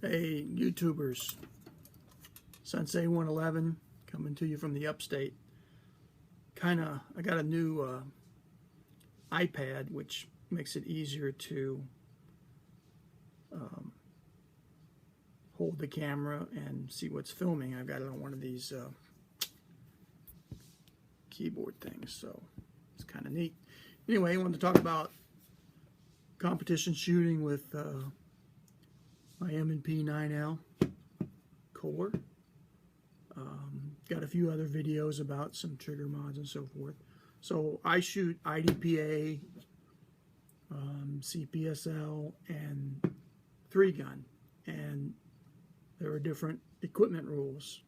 Hey, YouTubers, Sensei 111 coming to you from the upstate. I got a new iPad, which makes it easier to hold the camera and see what's filming. I've got it on one of these keyboard things, so it's kind of neat. Anyway, I wanted to talk about competition shooting with my M&P 9L core. Got a few other videos about some trigger mods and so forth. So I shoot IDPA, CPSL, and 3-gun, and there are different equipment rules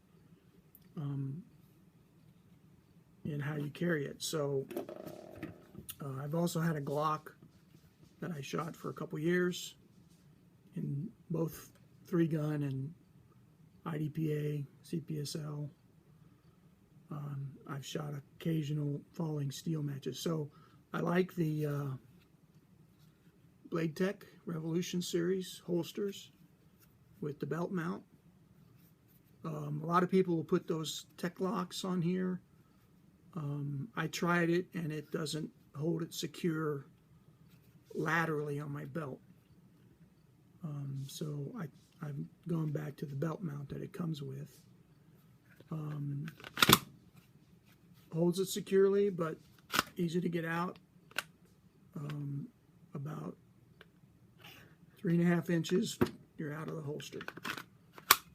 in how you carry it. So I've also had a Glock that I shot for a couple years in both 3-gun and IDPA, CPSL. I've shot occasional falling steel matches. So I like the Blade Tech Revolution series holsters with the belt mount. A lot of people will put those tech locks on here. I tried it and it doesn't hold it secure laterally on my belt. So I've gone back to the belt mount that it comes with. Holds it securely, but easy to get out. About 3.5 inches, you're out of the holster.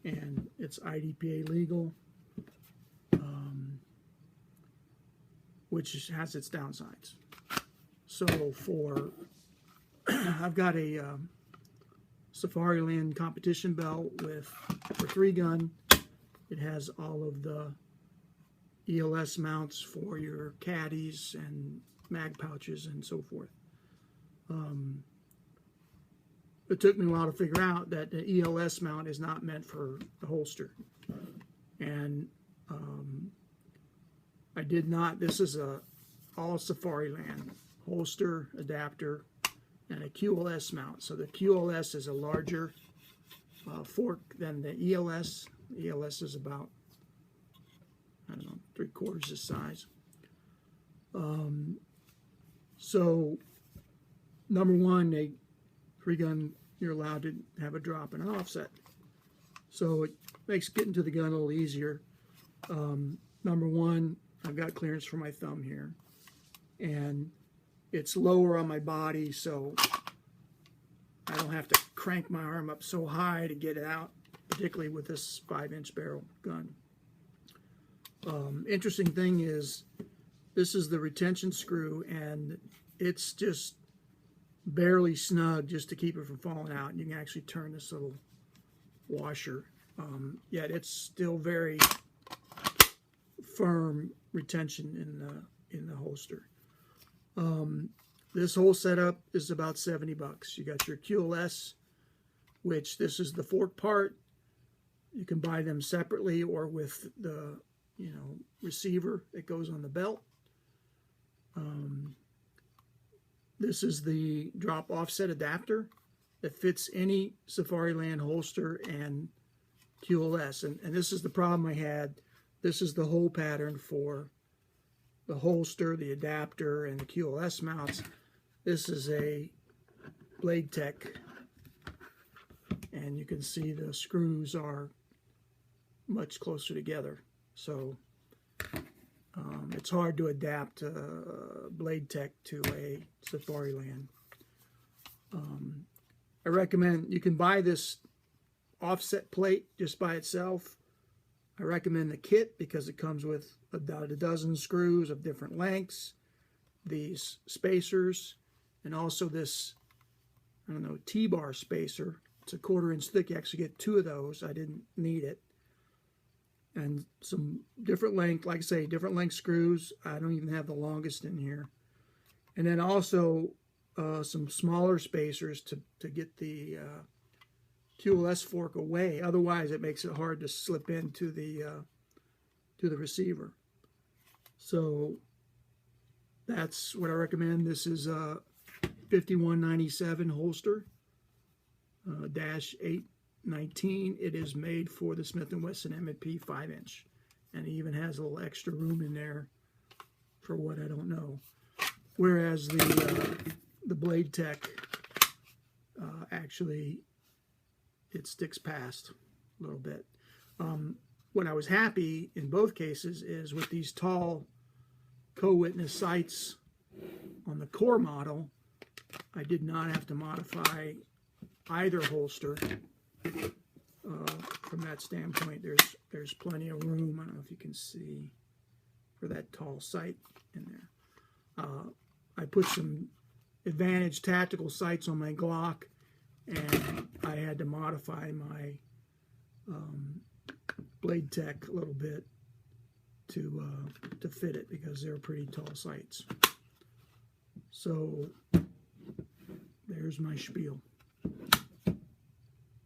And it's IDPA legal, which has its downsides. So I've got a Safariland competition belt for 3-gun. It has all of the ELS mounts for your caddies and mag pouches and so forth. It took me a while to figure out that the ELS mount is not meant for the holster. And I did not, this is all Safariland holster, adapter, and a Qls mount. So the Qls is a larger fork than the ELS. The ELS is about, I don't know, 3/4 this size. So number one, 3-gun, you're allowed to have a drop and an offset. So it makes getting to the gun a little easier. Number one, I've got clearance for my thumb here. And it's lower on my body, so I don't have to crank my arm up so high to get it out, particularly with this 5-inch barrel gun. Interesting thing is, this is the retention screw, and it's just barely snug just to keep it from falling out. You can actually turn this little washer, yet it's still very firm retention in the holster. This whole setup is about 70 bucks. You got your QLS, which this is the fork part. You can buy them separately or with the receiver that goes on the belt. This is the drop offset adapter that fits any Safariland holster and QLS. And this is the problem I had. This is the hole pattern for the holster, the adapter, and the QLS mounts. This is a Blade Tech, and you can see the screws are much closer together. So it's hard to adapt Blade Tech to a Safariland. I recommend, you can buy this offset plate just by itself. I recommend the kit because it comes with about a dozen screws of different lengths, these spacers, and also this, I don't know, T-bar spacer. It's a 1/4 inch thick. You actually get 2 of those. I didn't need it. And some different length, like I say, different length screws. I don't even have the longest in here. And then also some smaller spacers to get the QLS fork away. Otherwise, it makes it hard to slip into the receiver. So that's what I recommend. This is a 5197 holster, -8 19, it is made for the Smith & Wesson M&P 5-inch. And it even has a little extra room in there for what I don't know. Whereas the Blade Tech, actually, it sticks past a little bit. What I was happy in both cases is with these tall co-witness sights on the core model, I did not have to modify either holster. From that standpoint, there's plenty of room. I don't know if you can see for that tall sight in there. I put some Advantage tactical sights on my Glock, and I had to modify my Blade Tech a little bit to fit it because they're pretty tall sights. So there's my spiel.